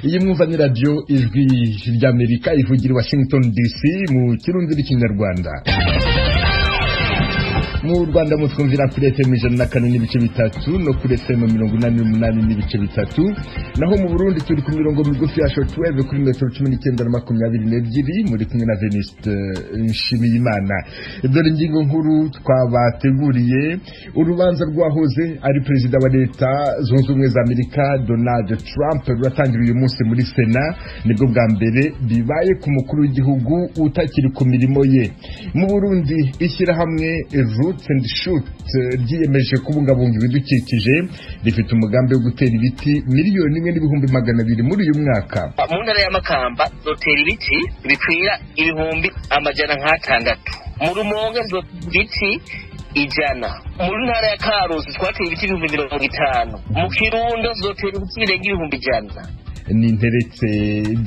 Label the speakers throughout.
Speaker 1: iyi mwumva ni radio ijwi ry'Amerika ivugira i Washington DC mu kirundi n'ikinyarwanda. Mu Rwanda mutwumvira kuri FM 104 n'ibice bitatu no kuri FM 88 n'ibice bitatu, naho mu Burundi turi ku mirongo migufi ya shortwave kuri metero 19 na 22 muri kumwe na Veniste Nshimiyimana. Dore ingingo nkuru twabateguriye: urubanza rwahoze ari perezida wa leta zunze ubumwe za Amerika Donald Trump rwatangiye uyu munsi muri Sena, nibwo bwa mbere bibaye ku mukuru w'igihugu utakiri ku mirimo ye. Mu Burundi ishyirahamwe Roots and Shoot ryiyemeje kubungabunga ibidukikije, rifite umugambi wo gutera ibiti miliyoni 1.200 muri uyu mwaka.
Speaker 2: Mu ntara ya Makamba zotera ibiti bikwira ibihumbi 600, mu Rumonge ibiti 100, mu ntara ya Karusi twateye ibiti 50, mu Kirundo zotera ibiti birenga 100.
Speaker 1: Ninteretse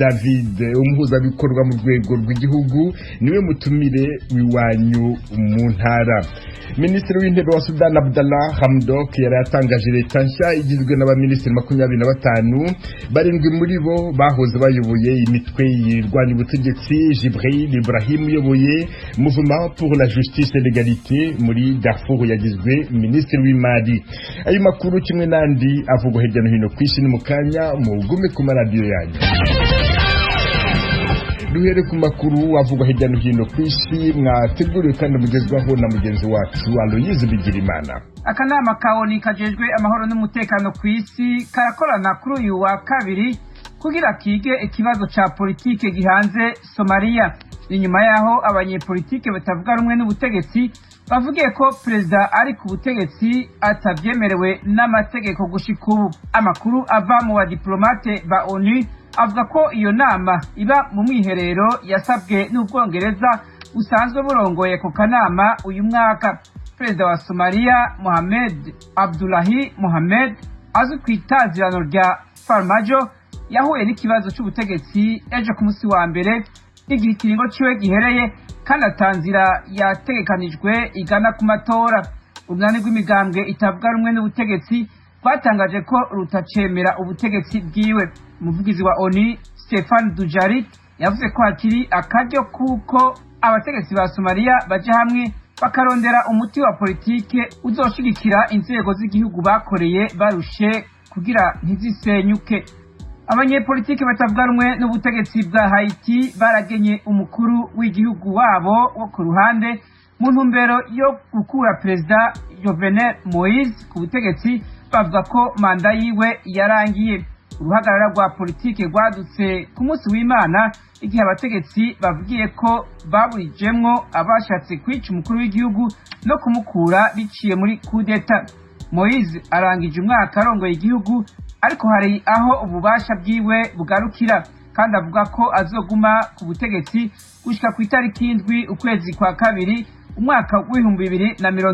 Speaker 1: David, umuhuzabikorwa mu rwego rw'igihugu, niwe mutumire w'iwanyu mu ntara. Minisitiri w'intebe wa Sudan Abdallah Hamdok yaratangaje leta nshya igizwe n'abaminisitiri 25, barindwi muri bo bahoze bayoboye imitwe yirwanya ubutegetsi. Jibril Ibrahim uyoboye Mouvement pour la Justice et l'Égalité muri Darfur yagizwe minisitiri w'imari. Ayo makuru kimwe nandi avugwa hirya no hino kw'isi ni mukanya mugume ku radio yanyu. Duhere ku makuru avugwa hirya no hino kw'isi mwateguriwe kandi mugezwaho na mugenzi wacu Aloyize Bigirimana.
Speaker 3: Akanama kaoni kajejwe amahoro n'umutekano kw'isi karakorana kuri uyu wa kabiri kugira kige ikibazo ca politike gihanze Somalia. Inyuma yaho abanyepolitike batavuga rumwe n'ubutegetsi bavugiye ko perezida ari ku butegetsi atavyemerewe n'amategeko gushika ubu. Amakuru ava mu badiplomate ba ONU avuga ko iyo nama iba mu mwiherero yasabwe n'Ubwongereza usanzwe burongoye ku kanama uyu mwaka. Perezida wa Somalia Mohamed Abdullahi Mohamed azwi ku itazirano rya Farmajo yahuye n'ikibazo c'ubutegetsi ejo ku musi wa mbere, igihe ikiringo ciwe gihereye kandi atanzira yategekanijwe igana ku matora. Urunani rw'imigambwe itavuga rumwe n'ubutegetsi rwatangaje ko rutacemera ubutegetsi bwiwe. Umuvugizi wa ONU Stefan Dujarric yavuze ko hakiri akaryo kuko abategetsi ba Somalia baje hamwe bakarondera umuti wa politike uzoshigikira inzego z'igihugu bakoreye barushe kugira ntizisenyuke. Abanyepolitike batavuga rumwe n'ubutegetsi bwa Haiti baragenye umukuru w'igihugu wabo wo ku ruhande mu ntumbero yo gukura perezida Jovenel Moise ku butegetsi, bavuga ko manda yiwe yarangiye. Uruhagarara rwa politike rwadutse ku munsi w'Imana igihe abategetsi bavugiye ko baburijemwo abashatse kwica umukuru w'igihugu no kumukura biciye muri coup d'etat. Moise arangije umwaka arongoye igihugu, ariko hari aho ububasha bwiwe bugarukira, kandi avuga ko azoguma ku butegetsi gushika ku itariki 7 ukwezi kwa kabiri umwaka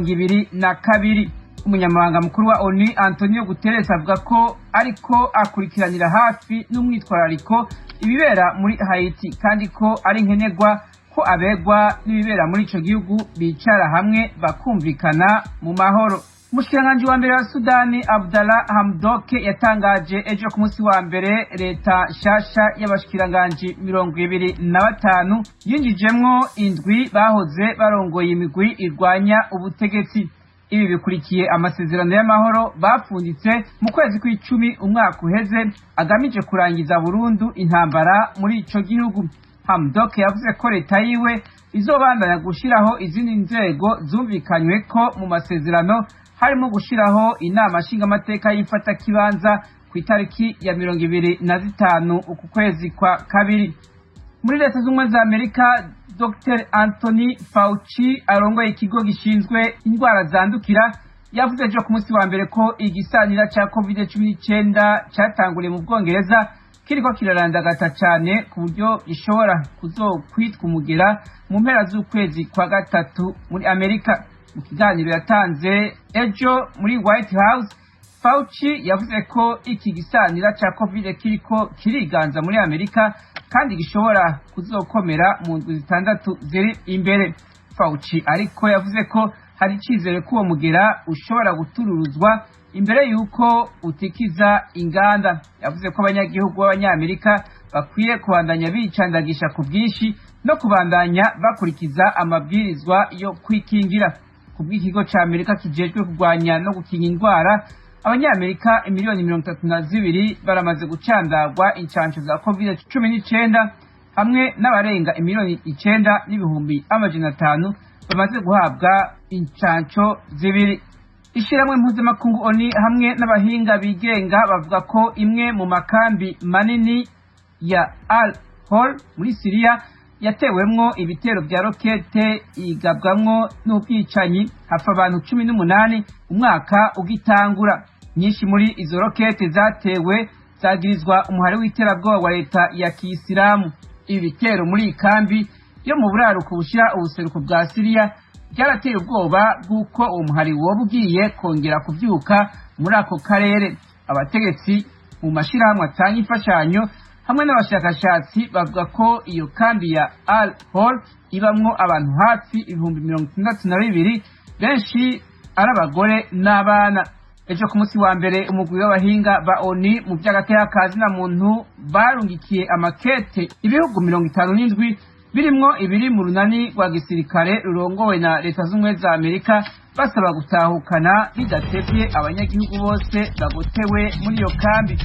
Speaker 3: w'2022. Umunyamabanga mukuru wa ONU Antonio Guterres avuga ko ariko akurikiranira hafi n'umwitwarariko ibibera muri Haiti, kandi ko ari nkenerwa ko abegwa n'ibibera muri ico gihugu bicara hamwe bakumvikana mu mahoro. Umushikiranganji wa mbere wa Sudani Abdallah Hamdok yatangaje ejo ku munsi wa mbere leta nshasha y'abashikiranganji 25 yinjijemwo indwi bahoze barongoye imigwi irwanya ubutegetsi. Ibi bikurikiye amasezerano y'amahoro bapfunditse mu kwezi kw'icumi umwaka uheze agamije kurangiza burundu intambara muri ico gihugu. Hamdok yavuze ko leta yiwe izobandanya gushiraho izindi nzego zumvikanywe ko mu masezerano, harimo gushiraho inama nshingamateka y'ifata kibanza ku itariki ya 25 uku kwezi kwa kabiri. Muri leta z'ubumwe za Amerika, Dr. Anthony Fauci arongoye ikigo gishinzwe indwara zandukira yavuze ejo ku munsi wa mbere ko igisanira ca COVID-19 catanguriye mu Bwongereza kiriko kirarandagata cyane ku buryo gishobora kuzokwitwa umugera mu mpera z'ukwezi kwa gatatu muri Amerika. Mu kiganiro yatanze ejo muri White House, Fauci yavuze ko iki gisanira ca COVID kiriko kiriganza muri Amerika kandi gishobora kuzokomera mu ndwi 6 ziri imbere. Fauci ariko yavuze ko hari icizere ko uwo mugera ushobora gutururuzwa imbere y'uko utikiza inganda. Yavuze ko abanyagihugu b'abanyamerika bakwiye kubandanya bicandagisha ku bwinshi no kubandanya bakurikiza amabwirizwa yo kwikingira. Ku bw'ikigo ca Amerika kijejwe kurwanya no gukinga indwara, abanyamerika miliyoni 32 baramaze gucandagwa incanco za COVID-19 hamwe n'abarenga miliyoni 9,500 bamaze guhabwa incanco zibiri. Ishiramwe mpuzamakungu ONU hamwe n'abahinga bigenga bavuga ko imwe mu makambi manini ya Al-Hol muri Syria yatewemwo ibitero vya rokete igabwamwo n'ubwicanyi hafa abantu 18 umwaka ugitangura. Nyinshi muri izo rokete zatewe zagirizwa umuhari w'iterabwoba wa leta ya Kiyisilamu. Ibi bitero muri ikambi yo mu buraruko bushira ubuseruko bwa Syria byarateye ubwoba bw'uko uwo muhari woba ugiye kongera kuvyuka muri ako karere. Abategetsi mu mashirahamwe atanga imfashanyo hamwe n'abashakashatsi bavuga ko iyo kambi ya Al-Hol ibamwo abantu hafi 62,000 benshi ari abagore n'abana. Ejo ku munsi wa mbere umugwi w'abahinga ba ONU mu vy'agateka na muntu barungikiye amakete ibihugu 57 birimwo ibiri mu runani rwa gisirikare rurongowe na Leta z'Ubumwe za Amerika basaba gutahukana bidatevye abanyagihugu bose bagotewe muri iyo kambi.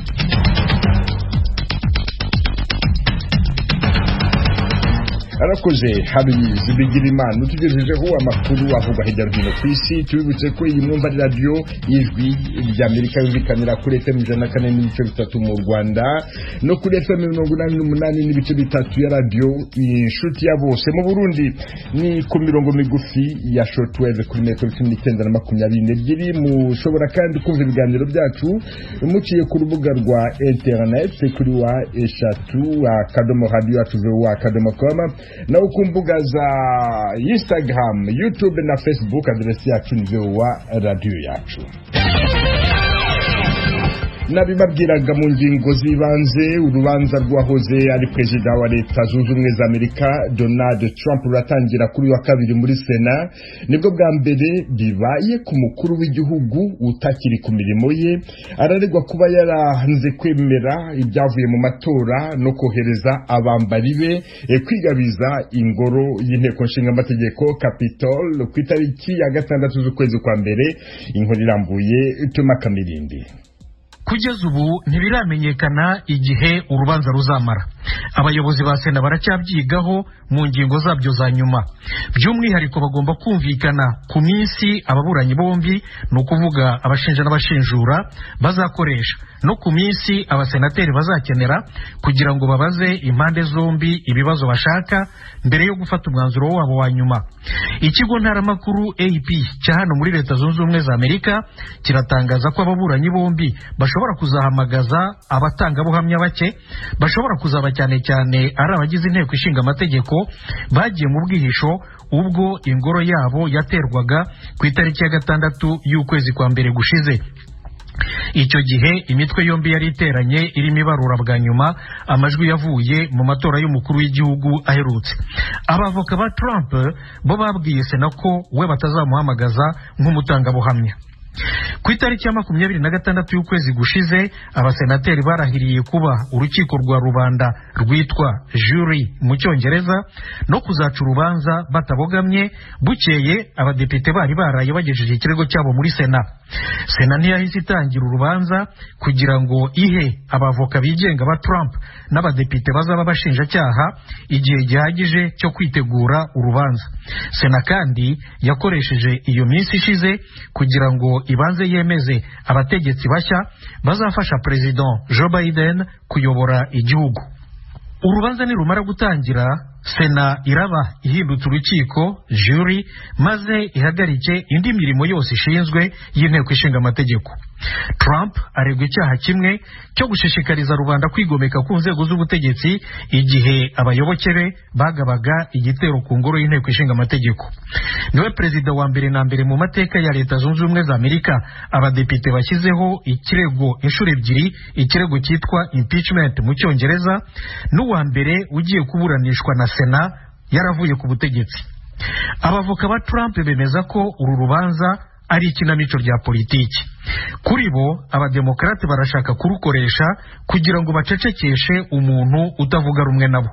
Speaker 1: arakoze Habizi Bigirimana utugejejeho amakuru avuga hirya no hino ku isi. Tubibutse ko iyi mwumva ari radio y'ijwi ry'Amerika yumvikanira kuri FM 104.3 mu Rwanda no kuri FM 88.3 ya radio inshuti ya bose. Mu Burundi ni ku mirongo migufi ya shortwave kuri metero 19 mushobora kandi kumva ibiganiro byacu muciye ku rubuga rwa internet kuri wa eshatu akadomo radio yacu @akadomo.com na ku mbuga za Instagram, YouTube na Facebook. Adresi yacu ni radio yacu. Nabibabwiraga mu ngingo zibanze, urubanza rwahoze ari perezida wa Leta Zunze Ubumwe za Amerika Donald Trump ruratangira kuri wa kabiri muri Sena. Nibwo bwa mbere bibaye ku mukuru w'igihugu utakiri ku mirimo ye. Araregwa kuba yarahanze kwemera ibyavuye mu matora no kohereza abambari be kwigabiza ingoro y'inteko nshinga amategeko Capitol ku itariki ya 6 z'ukwezi kwa mbere. Inkuru irambuye Tuma Kamirindi.
Speaker 4: Kugeza ubu ntibiramenyekana igihe urubanza ruzamara. Abayobozi ba Sena baracyabyigaho mu ngingo zabyo za nyuma. By'umwihariko bagomba kumvikana ku minsi ababuranyi bombi, no kuvuga abashinja n'abashinjura, bazakoresha, no ku minsi abasenateri bazakenera kugira ngo babaze impande zombi ibibazo bashaka mbere yo gufata umwanzuro wabo wa nyuma. Ikigo ntaramakuru AP cya hano muri Leta Zunze Ubumwe za Amerika kiratangaza ko ababuranyi bombi bashobora kuzahamagaza abatangabuhamya bake, bashobora kuzaba cyane cyane ari abagize inteko ishinga amategeko bagiye mu bwihisho ubwo ingoro yabo yaterwaga ku itariki ya 6 y'ukwezi kwa mbere gushize. Icyo gihe imitwe yombi yari iteranye irimo ibarura bwa nyuma amajwi yavuye mu matora y'umukuru w'igihugu aherutse. Abavoka ba Trump bo babwiye Sena ko we batazamuhamagaza nk'umutangabuhamya. Ku itariki ya 26 y'ukwezi gushize abasenateri barahiriye kuba urukiko rwa rubanda rwitwa jury mu cyongereza no kuzaca urubanza batabogamye. Bukeye abadepite bari baraye bagejeje ikirego cyabo muri Sena. Sena ntiyahise itangira urubanza kugira ngo ihe abavoka bigenga ba Trump n'abadepite bazaba bashinja cyaha igihe gihagije cyo kwitegura urubanza. Sena kandi yakoresheje iyo minsi ishize kugira ngo ibanze yemeze abategetsi bashya bazafasha President Joe Biden kuyobora igihugu. Urubanza nirumara gutangira, Sena iraba ihindutse urukiko jury maze ihagarike indi mirimo yose ishinzwe y'inteko ishinga amategeko. Trump aregwa icyaha kimwe cyo gushishikariza rubanda kwigomeka ku nzego z'ubutegetsi igihe abayoboke be bagabaga igitero ku ngoro y'inteko ishinga amategeko. Niwe perezida wa mbere na mbere mu mateka ya Leta Zunze Ubumwe za Amerika abadepite bashyizeho ikirego inshuro ebyiri, ikirego cyitwa impeachment mu cyongereza, n'uwa mbere ugiye kuburanishwa na Sena yaravuye ku butegetsi. Abavoka ba Trump bemeza ko uru rubanza ari ikinamico rya politiki. Kuri bo abademokarate barashaka kurukoresha kugira ngo bacecekeshe umuntu utavuga rumwe nabo.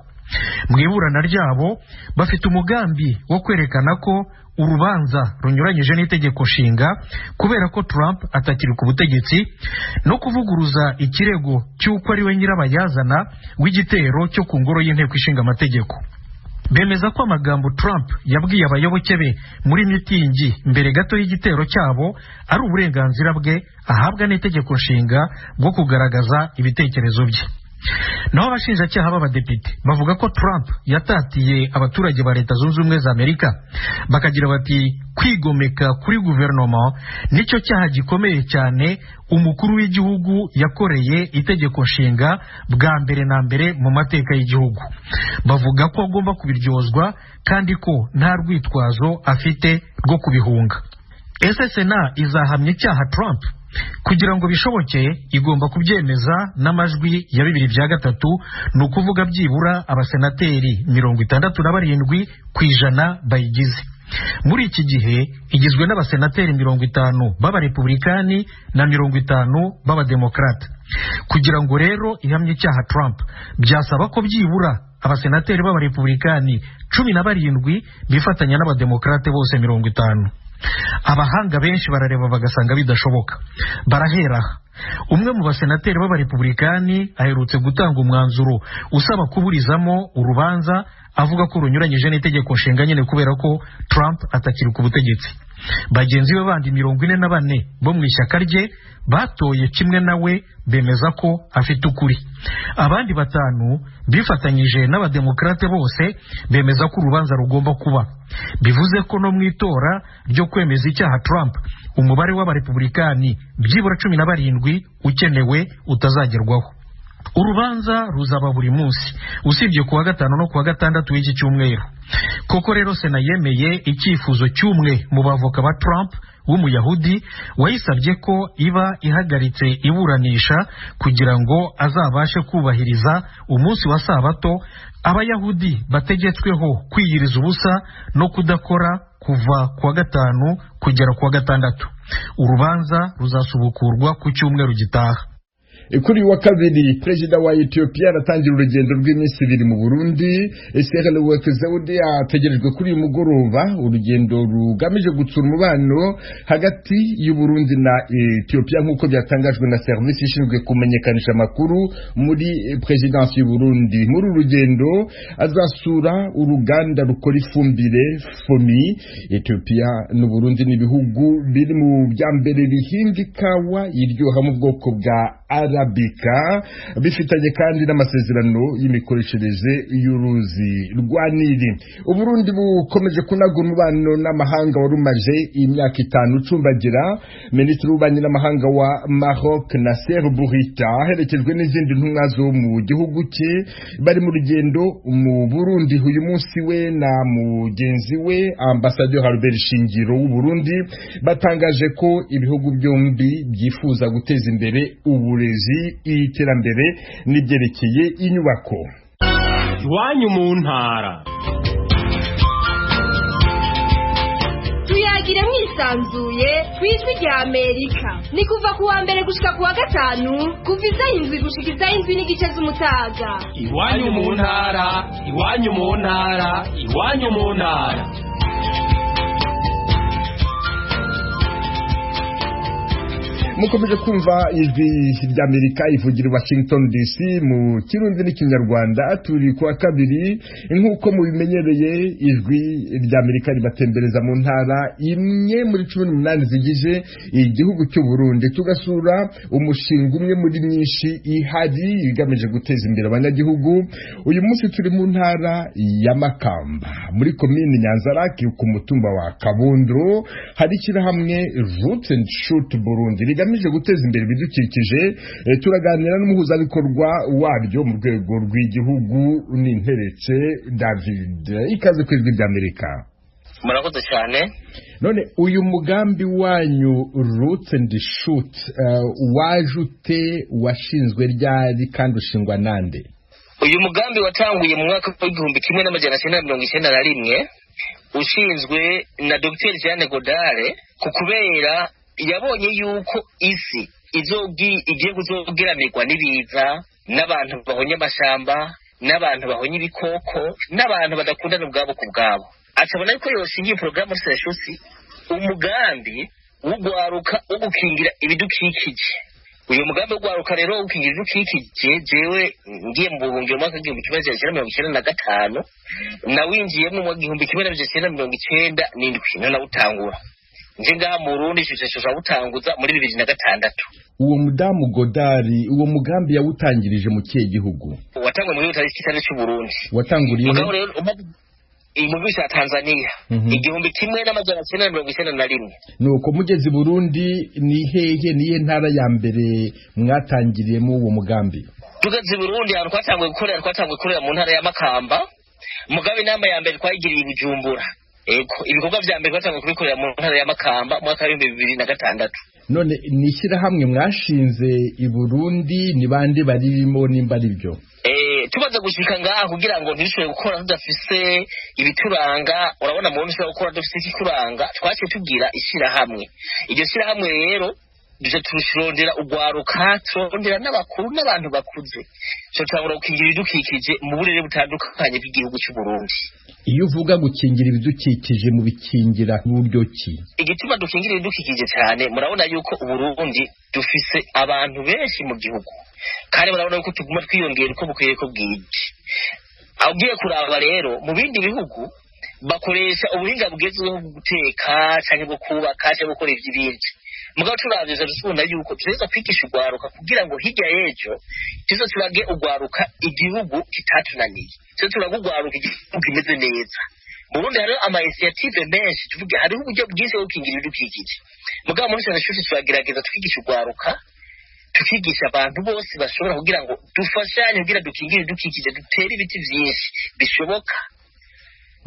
Speaker 4: Mu iburana ryabo bafite umugambi wo kwerekana ko urubanza runyuranyije n'itegeko nshinga kubera ko Trump atakiri ku butegetsi, no kuvuguruza ikirego cy'uko ari we nyirabayazana w'igitero cyo ku ngoro y'inteko ishinga amategeko. Bemeza ko amagambo Trump yabwiye abayoboke be muri mitingi mbere gato y'igitero cyabo ari uburenganzira bwe ahabwa n'itegeko nshinga bwo kugaragaza ibitekerezo bye. Naho abashinjacyaha b'abadepite bavuga ko Trump yatatiye abaturage ba Leta Zunze Ubumwe za Amerika, bakagira bati kwigomeka kuri guverinoma nicyo cyaha gikomeye cyane umukuru w'igihugu yakoreye itegeko nshinga bwa mbere na mbere mu mateka y'igihugu. Bavuga ko agomba kubiryozwa kandi ko nta rwitwazo afite rwo kubihunga. Ese Sena izahamya icyaha Trump? Kugira ngo bishoboke igomba kubyemeza n'amajwi ya 2/3, ni ukuvuga byibura abasenateri 67% bayigize. Muri iki gihe igizwe n'abasenateri 50 b'abarepublikani na 50 b'abademokrate. Kugira ngo rero ihamye icyaha Trump byasaba ko byibura abasenateri b'abarepublikani 17 bifatanya n'abademokrate bose 50. Abahanga benshi barareba bagasanga bidashoboka, barahera. Umwe mu basenateri b'abarepublikani aherutse gutanga umwanzuro usaba kuburizamo urubanza, avuga ko runyuranyije n'itegeko nshinga nyine kubera ko Trump atakiri ku butegetsi. Bagenzi be bandi 44 bo mu ishyaka rye batoye kimwe nawe, bemeza ko afite ukuri. Abandi 5 bifatanyije n'abademokrate bose bemeza ko urubanza rugomba kuba. Bivuze ko no mu itora ryo kwemeza icyaha Trump umubare w'abarepublikani byibura 17 ukenewe utazagerwaho. Urubanza ruzaba buri munsi usibye kuwa gatanu no kuwa gatandatu w'iki cyumweru. Koko rero Sena yemeye icyifuzo cy'umwe mu bavoka ba Trump w'umuyahudi wayisabye ko iba ihagaritse iburanisha kugira ngo azabashe kubahiriza umunsi wa Sabato abayahudi bategetsweho kwiyiriza ubusa no kudakora kuva kuwa gatanu kugera kuwa gatandatu. Urubanza ruzasubukurwa ku cyumweru gitaha.
Speaker 1: Kuri wa kabiri Perezida wa Ethiopia aratangira urugendo rw'iminsi 2 mu Burundi. Serele Wekezewudi ategerejwe kuri uyu mugoroba, urugendo rugamije gutsura umubano hagati y'u Burundi na Ethiopia nk'uko byatangajwe na service ishinzwe kumenyekanisha amakuru muri Presidence y'u Burundi. Muri urugendo azasura uruganda rukora ifumbire FOMI. Ethiopia n'u Burundi ni ibihugu biri mu byambere bihinga ikawa iryoha mu bwoko bwa Arabika, bifitanye kandi n'amasezerano y'imikoreshereze y'uruzi rwa Nili. Uburundi bukomeje kunagura umubano n'amahanga warumaje imyaka 5 ucumbagira. Minisitiri w'ububanyi n'amahanga wa Maroc Nasser Bourita aherekejwe n'izindi ntumwa zo mu gihugu cye bari mu rugendo mu Burundi uyu munsi. We na mugenzi we Ambassadeur Albert Shingiro w'u Burundi batangaje ko ibihugu byombi byifuza guteza imbere uburezi, iterambere n'ibyerekeye inyubako.
Speaker 5: Iwanyu mu ntara.
Speaker 6: Tuyagire mwisanzuye kw'ijwi rya Amerika. Ni kuva kuwa mbere gushika kuwa gatanu kuva 7 gushika 7:30 z'umutaga.
Speaker 5: Iwanyu mu ntara, iwanyu mu ntara, iwanyu mu ntara.
Speaker 1: Mukomeje kumva ijwi ry'Amerika ivugira Washington DC mu Kirundi n'Ikinyarwanda. Turi kuwa kabiri nk'uko mubimenyereye ijwi ry'Amerika ribatembereza mu ntara imwe muri 18 zigize igihugu cy'u Burundi, tugasura umushinga umwe muri myinshi ihari igamije guteza imbere abanyagihugu. Uyu munsi turi mu ntara ya Makamba muri komine Nyanzarake ku mutumba wa Kabondo. Hari ishyirahamwe Roots and Shoot Burundi rigamije guteza imbere ibidukikije. Turaganira n'umuhuzabikorwa waryo mu rwego rw'igihugu n'Interetse David. Ikaze ku ijwi ry'Amerika.
Speaker 2: Murakoze cyane.
Speaker 1: None uyu mugambi wanyu Roots and Shoot wajute washinzwe ryari kandi ushingwa nande?
Speaker 2: Uyu mugambi watanguye mu mwaka wa 1991 ushinzwe na Dr Jeanne Godare ku kubera yabonye yuko isi igiye kuzogeramirwa n'ibiza n'abantu bahonye amashamba n'abantu bahonye ibikoko n'abantu badakundana ubwabo ku bwabo. Acabona yuko yoshingiye porogaramu Seshusi umugambi w'ugwaruka wo gukingira ibidukikije. Uyu mugambi w'ugwaruka rero wo gukingira ibidukikije jewe ngiye mu buhungiro mu mwaka w'igihumbi kimwe n'amajana 1995 nawinjiyemo mu gihumbi kimwe n'amajana 1997 nawutangura nje ngaha mu Burundi cyo butanguza muri 2006.
Speaker 1: Uwo mudamu Godari uwo mugambi yawutangirije mu kihe gihugu?
Speaker 2: Watangwa muri leta y'Ikirundi cy'u Burundi.
Speaker 1: Watanguriye
Speaker 2: mu gihugu cya Tanzania igihumbi kimwe n'amajana 1991.
Speaker 1: Nuko mugeze Burundi ni hehe ntara ya mbere mwatangiriyemo uwo mugambi?
Speaker 2: Tugeze Burundi ahantu twatanguye gukorera mu ntara ya Makamba. Mugabe inama ya mbere twayigiriye i Bujumbura. Ego ibikorwa vya mbere twatanguye kubikorera mu ntara ya Makamba mwaka wa 2006.
Speaker 1: None nishira hamwe mwashinze i Burundi ni bande barimo nimba ari byo?
Speaker 2: Tubaza gushika ngaha kugira ngo ntishobore gukora tudafise ibituranga. Urabona mu nshobora gukora dufise ikikuranga twaciye tugira ishira hamwe. Iryo shira hamwe rero duje turishondera ugwaruka turondera n'abakuru n'abantu bakuze cyo twabura gukingira ibidukikije mu burere butandukanye bw'igihugu cy'u Burundi.
Speaker 1: Iyo uvuga gukingira ibidukikije mu bikingira n'uburyo ki?
Speaker 2: Igituma dukingira ibidukikije cyane murabona yuko Burundi dufise abantu benshi mu gihugu kandi murabona yuko tuguma twiyongera uko bukwiye ko bwije. Agiye kuraba rero mu bindi bihugu bakoresha ubuhinga bugezweho bwo guteka cyangwa bwo kubaka cyangwa gukora iby'ibindi. Mugabo turavye dusubona yuko tureza kwigisha ugwaruka kugira ngo hirya yejo tuzo turage ugwaruka igihugu kitatunaniye. Cyo turagugwaruka igihugu kimeze neza. Mu Burundi hari ama initiative menshi tuvuge hari uburyo bwize bwo gukingira ibidukikije. Mugabo muri cyane cyose turagerageza twigisha ugwaruka tukigisha abantu bose bashobora kugira ngo dufashanye kugira dukingire ibidukikije dutere ibiti byinshi bishoboka.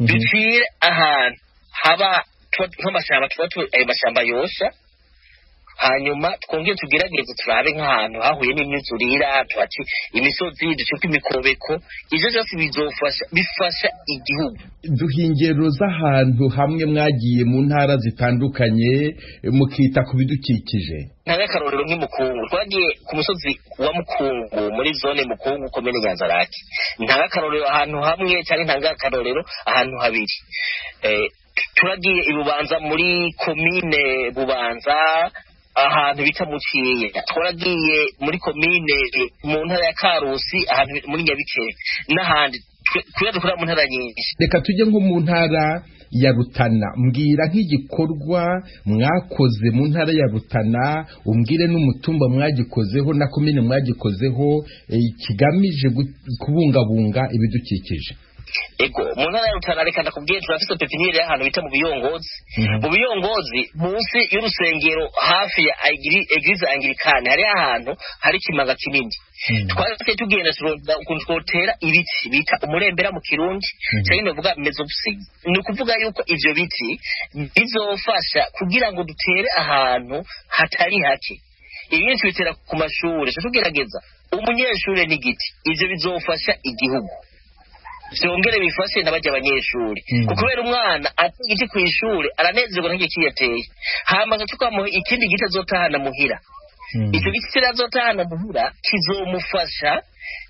Speaker 2: Ducire ahantu haba nk'amashamba ayo mashamba yosha hanyuma twongeye tugerageze turabe nk'ahantu hahuye n'imyuzurira twati imisozi ducuka imikobeko ivyo byose bifasha igihugu.
Speaker 1: Duhingero z'ahantu hamwe mwagiye mu ntara zitandukanye mukita ku bidukikije.
Speaker 2: Ntakarorero nk'Imukungu twagiye ku musozi wa Mukungu muri zone Mukungu komene Nyanzarake. Ntakarorero ahantu hamwe cyangwa ntakarorero ahantu habiri. Turagiye ibubanza muri komine Bubanza ahantu bita Muciye. Twaragiye muri komine mu ntara ya Karusi ahantu muri Nyabikere n'ahandi dukora mu ntara nyinshi.
Speaker 1: Reka tujye nko mu ntara ya Rutana mbwira nk'igikorwa mwakoze mu ntara ya Rutana umbwire n'umutumba mwagikozeho na komine mwagikozeho kigamije kubungabunga ibidukikije.
Speaker 2: Ego mu ntara ya Rutana reka ndakubwiye turafise pepiniere y'ahantu bita mu Biyongozi. Mu Biyongozi munsi y'urusengero hafi ya Eglise Anglikane hari ahantu hari kimanga kinini. Twase tugenda turonda ukuntu twotera ibiti bita umurembera mu Kirundi cyangwa ndavuga mezopsige. Ni ukuvuga yuko ivyo biti bizofasha kugira ngo dutere ahantu hatari hake. Ibintu bitera ku mashuri tugerageza umunyeshuri n'igiti ivyo bizofasha igihugu. Byongere bifashe n'abajya abanyeshuri kubera umwana atigiti ku ishuri aranezerwa n'iki kiyateye hamaze tukamuha ikindi gita zotahana muhira. Icyo giti kirazotahana muhira kizomufasha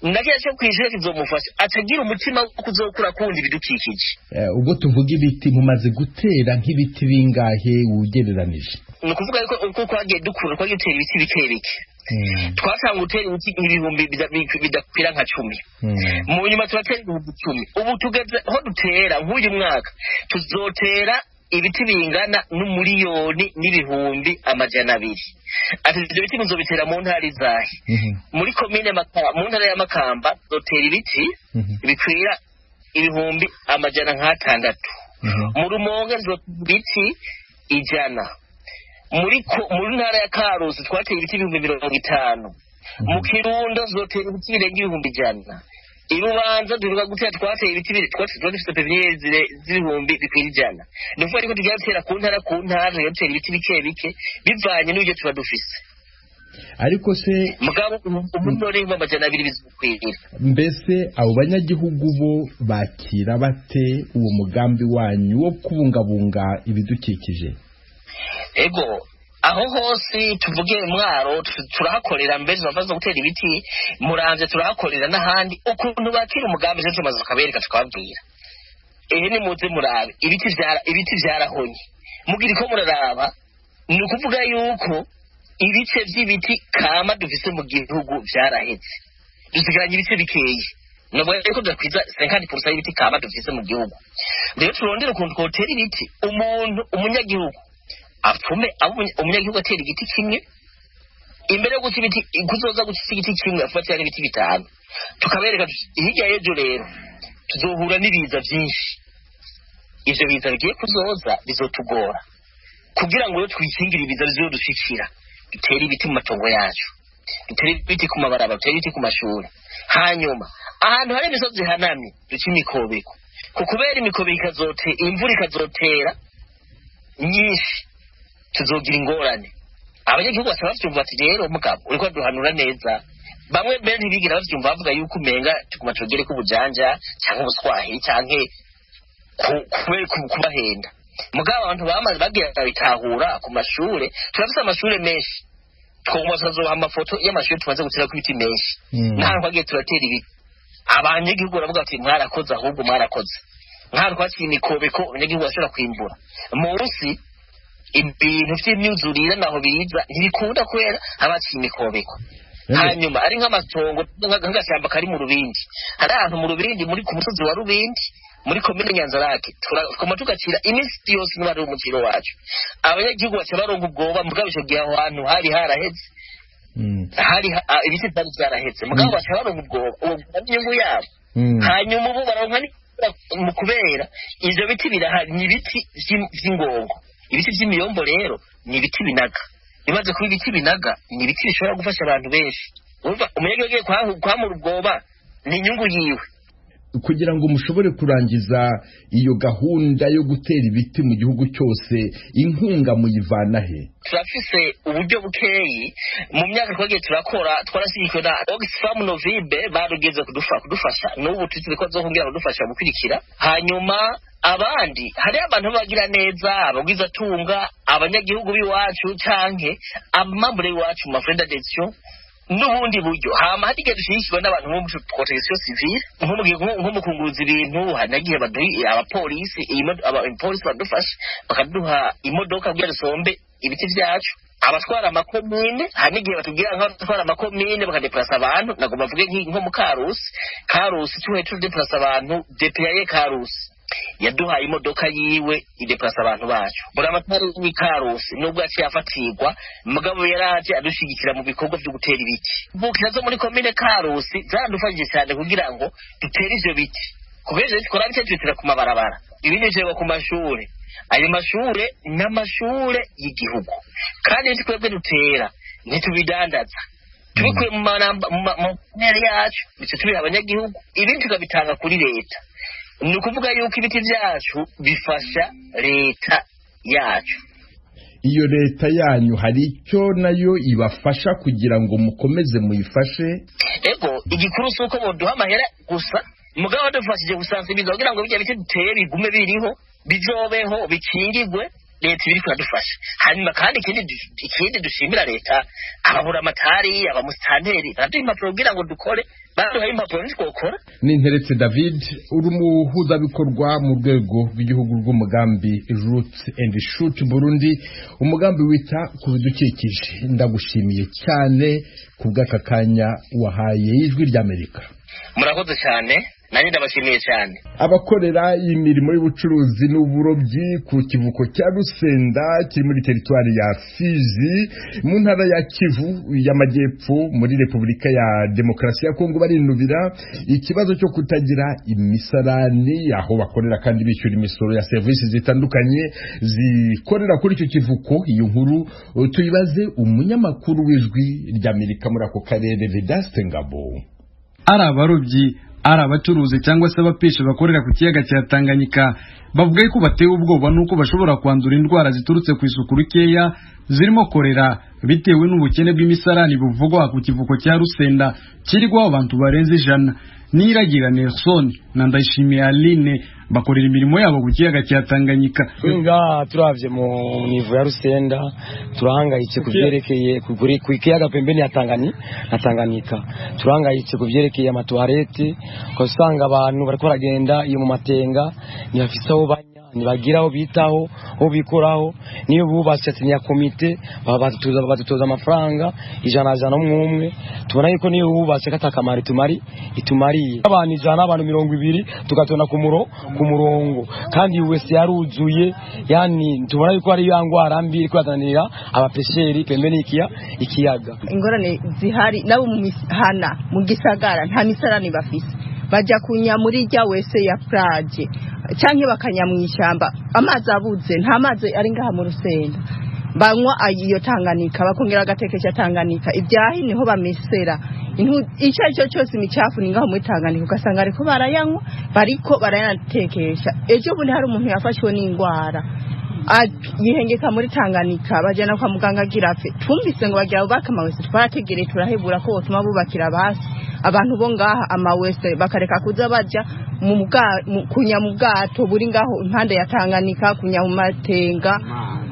Speaker 2: nagiye cyo kwishuri kizomufasha atagira umutima wo kuzokura kundi ibidukikije.
Speaker 1: Ubwo tuvuga ibiti mumaze gutera nk'ibiti bingahe ugereranije?
Speaker 2: Ni ukuvuga yuko twagiye dukura twagiye gutera ibiti bike bike. Twasanga gutera ibiti ibihumbi bidakwira nka 10. Mu nyuma turatera ibihumbi 10. Ubu tugeze aho dutera nk'uyu mwaka tuzotera ibiti bingana n'umuriyoni n'ibihumbi amajana 200. Ati ibyo biti muzobitera mu ntara izahe? Muri komine mu ntara ya Makamba dutera ibiti bikwira ibihumbi amajana 6. Mu Rumonge ibiti 100. Muri ntara ya Karusi twateye ibiti 50. Mu Kirundo zotera ibiti birenga ibihumbi 100. Ibubanza duruka gutera twateye ibiti twatse pepiniere z'ibihumbi bikwira 100. Nuko ariko tugiye gutera ku ntara yotera ibiti bike bike bivanye n'ibyo tuba dufise.
Speaker 1: ariko se
Speaker 2: mugabo umuriro w'amajana 2 bizukwira.
Speaker 1: Mbese abo banyagihugu bo bakira bate uwo mugambi wanyu wo kubungabunga ibidukikije?
Speaker 2: Ego aho hose tuvuge Mwaro turahakorera, mbere bavaza gutera ibiti, Muramvye turahakorera n'ahandi, ukuntu bakira umugambi cyo tumaze kabereka tukababwira. Ni muze murabe ibiti byarahonye, mugira ko muraraba, ni ukuvuga yuko ibice by'ibiti kama dufise mu gihugu byarahetse, dusigaranye ibice bikeye, nubwo ariko dukwiza 50% y'ibiti kama dufise mu gihugu. Rero turondera ukuntu twotera ibiti, umunyagihugu apfume umunyagihugu atera igiti kimwe, imbere yo guca ibiti kuzoza guca igiti kimwe afatira n'ibiti 5, tukabereka hirya y'ejo rero tuzohura n'ibiza byinshi. Ivyo biza bigiye kuzoza bizotugora, kugira ngo twikingire ibiza bizodushikira, dutere ibiti mu matongo yacu, dutere ibiti ku mabarabara, dutere ibiti ku mashuri, hanyuma ahantu hari imisozi hanamye duce imikobeko, kubera imikobeko imvura ikazotera nyinshi tuzogira ingorane. Abanyagihugu basaba bavyumva ati rero mugabo uriko duhanura neza, bamwe mbere ntibigira bavyumva bavuga yuko umenga tukuma tugere ku bujanja cyangwa ubuswahi cyangwa kubahenda. Mugabo abantu bamaze bagira bitahura ku mashure, turafise amashure menshi, twomuzazoha amafoto y'amashure tumaze gutera ku biti menshi, ntaho bagiye turatera ibiti. Abanyagihugu baravuga ati mwarakoze, ahubwo mwarakoze, nkaho twakira imikobeko abanyagihugu bashobora kwimbura. Munsi ibintu vy'imyuzurire naho biza ntibikunda kubera abaciye imikobeko. Hanyuma ari nk'amatongo nk'agashyamba kari mu Rubindi, hari ahantu mu Rubindi muri ku musozi wa Rubindi muri komine Nyanzarake tukoma tugacira iminsi yose n'abari umukiro wacu. Abanyagihugu baca baronga ubwoba, mugabo ico gihe aho hantu hari haraheze, hari ibiti byaraheze, mugabo baca baronga ubwoba, uwo inyungu yabo. Hanyuma ubu baronka mu kubera ivyo biti birahari, ni ibiti vy'ingongo. Ibiti vy'imiyombo rero ni ibiti binaga, bimaze kuba ibiti binaga ni ibiti bishobora gufasha abantu benshi. Urumva umunyagihugu kwamura ubwoba ni inyungu yiwe.
Speaker 1: Kugira ngo mushobore kurangiza iyo gahunda yo gutera ibiti mu gihugu cyose, inkunga muyivana he?
Speaker 2: Turafise uburyo bukeyi, mu myaka twagiye turakora twarashyigikiwe na Oxfam Novibe, barugeze kudufasha, n'ubu turiko bazokongera kudufasha gukurikira. Hanyuma abandi hari abantu bagira neza, abagwiza tunga, abanyagihugu biwacu canke amambure iwacu mu Freda d'Action n'ubundi buryo. Hama hatige dushishikwa n'abantu bo muri protection civile, nko mukunguruza ibintu, hanagiye baduhi abapolisi, abapolisi badufasha bakaduha imodoka kugira dusombe ibiti vyacu. Abatwara amakomine hanigiye batubwira nk'abatwara amakomine bakadeplasa abantu, nagomba vuge nko mu Karusi tuhe tudeplasa abantu, DPA Karusi yaduhaye imodoka yiwe ideplasa abantu bacu. Buramatari w'Ikarusi nubwo yaciye afatirwa, mugabo yaraje adushigikira mu bikorwa byo gutera ibiti. Bukira zo muri komine Karusi zadufashije cyane kugira ngo dutere ivyo biti, kubeje tukora bice twitira ku mabarabara, ibindi jewe ku mashure. Ayo mashure n'amashure y'igihugu, kandi twebwe dutera ntitubidandaza, tubikuye mu ntera yacu, bice tubiha abanyagihugu, ibindi tukabitanga kuri leta. Ni ukuvuga yuko ibiti vyacu bifasha leta yacu.
Speaker 1: Iyo leta yanyu hari icyo nayo ibafasha kugira ngo mukomeze muyifashe?
Speaker 2: Ego igikuru suko boduha amahera gusa, mugabo dufashije gusansibiza kugira ngo bijya biti duteye bigume biriho, bizobeho, bikingigwe, leta ibiri kudufasha. Hanyuma kandi ikindi dushimira leta, ababura amatari, abamusitanteri baraduha impapuro kugira ngo dukore, baduha impapuro ntitwokora.
Speaker 1: Ninteretse David, uri umuhuzabikorwa mu rwego rw'igihugu rw'umugambi Roots and Shoot Burundi, umugambi wita ku bidukikije. Ndagushimiye cyane kubw'aka kanya wahaye Ijwi ry'Amerika.
Speaker 2: Murakoze cyane, nanjye ndabashimiye cyane.
Speaker 1: Abakorera imirimo y'ubucuruzi n'uburobyi ku kivuko cya Rusenda kiri muri teritwari ya Fizi mu ntara ya Kivu y'Amajyepfo muri Repubulika ya Demokarasi ya Kongo barinubira ikibazo cyo kutagira imisarani aho bakorera kandi bishyura imisoro ya services zitandukanye zikorera kuri icyo kivuko. Iyo nkuru tuyibaze umunyamakuru w'Ijwi ry'Amerika muri ako karere Vedaste Ngabo.
Speaker 7: Ari abarobyi ari abacuruzi cyangwa se abapesha bakorera ku kiyaga cya Tanganyika bavuga ko batewe ubwoba nuko bashobora kwandura indwara ziturutse ku isuku rikeya zirimo korera bitewe n'ubukene bw'imisarani buvugwa ku kivuko cya Rusenda kirigwaho abantu barenze 100. Niragira Nelson na Ndayishimiye Aline bakorera imirimo yabo ku kiyaga cya Tanganyika.
Speaker 8: Twinga turavye mu nivo ya Rusenda turahangayitse kuvyerekeye ku kiyaga pembeni ya Tanganyika turahangayitse kuvyerekeye amatuarete ko usanga abantu bariko baragenda iyo mu matenga ni bafise aho banya nibagiraho bitaho ho bikoraho niyo bubatse ya komite badutoza amafaranga 100 umwe tubona yuko niyo bubatse katakamari itumariye abantu 100 abantu 200 tugatona ku murongo kandi wese yaruzuye yani tubona yuko ari yangwara mbi kwatanira abapesheri pembeni ikiyaga.
Speaker 9: Ingorane zihari nabo mu mihana mu gisagara nta misarani bafise baja kunya muri rya wese ya plage canke bakanya mu ishyamba amazi abuze nta mazi ari ngaha mu Rusenda banywa ayiyo Tanganyika bakongera agatekesha Tanganyika ibyahi niho bamesera icyo cyose imicafu ningaho muri Tanganyika ugasanga ariko barayanywa bariko barayanatekesha ejo bundi hari umuntu yafashwe n'indwara yihengeka muri Tanganyika bajana kwa muganga girapfe twumvise ngo bagira bakamawese twarategereye turahebura ko botuma bubakira basi abantu bo ngaha amawese bakareka kuza baja kunya mu bwato buri ngaho impande ya Tanganyika kunya mu matenga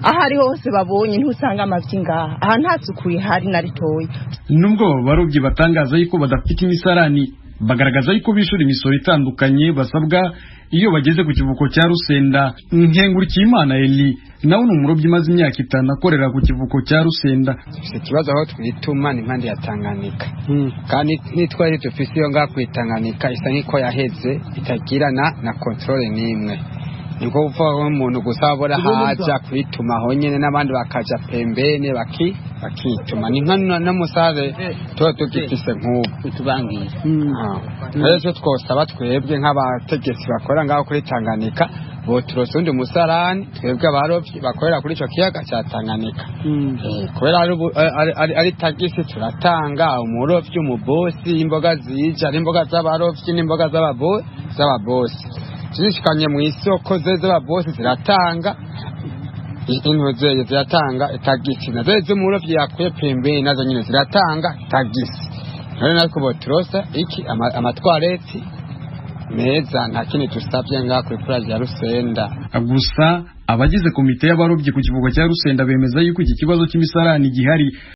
Speaker 9: ahari hose babonye ntusanga amavyi ngaha aha ntatsukuye hari na ritoyi.
Speaker 7: Nubwo barubyi batangaza yuko badafite imisarani bagaragaza yuko bishura imisoro itandukanye basabwa iyo bageze ku kivuko cya Rusenda. Nkengurikiyimana Eli nawe ni umurobyi maze imyaka 5 akorera ku kivuko cya Rusenda.
Speaker 10: Ikibazo aho twituma ni impande ya Tanganyika kandi nitwari dufise iyo ngaha ku Tanganyika isa nk'iko yaheze itagirana na controle n'imwe niko uvuga umuntu gusabora haja kwituma aho nyene n'abandi bakaja pembene bakituma ni nka namusare tugifise nk'ubu tubangiye rero twosaba twebwe nk'abategetsi bakora ngaho kuri Tanganyika boturose undi musarani twebwe abarovyi bakorera kuri ico kiyaga cya Tanganyika kubera ari tagisi turatanga umurovyi umubosi imboga zija ari imboga z'abarovyi n'imboga z'ababosi zishikanye mu isoko z'ababosi ziratanga intuze ziratanga tagisi nazo z'umurovyi yakuye pembeni nazo nyine ziratanga tagisi rero nako botrosa iki amatwareti meza nta kindi tusabye ngaho kuri plage ya Rusenda.
Speaker 7: Gusa abagize komite y'abarobyi ku kivugo cya Rusenda bemeza yuko iki kibazo cy'imisarani gihari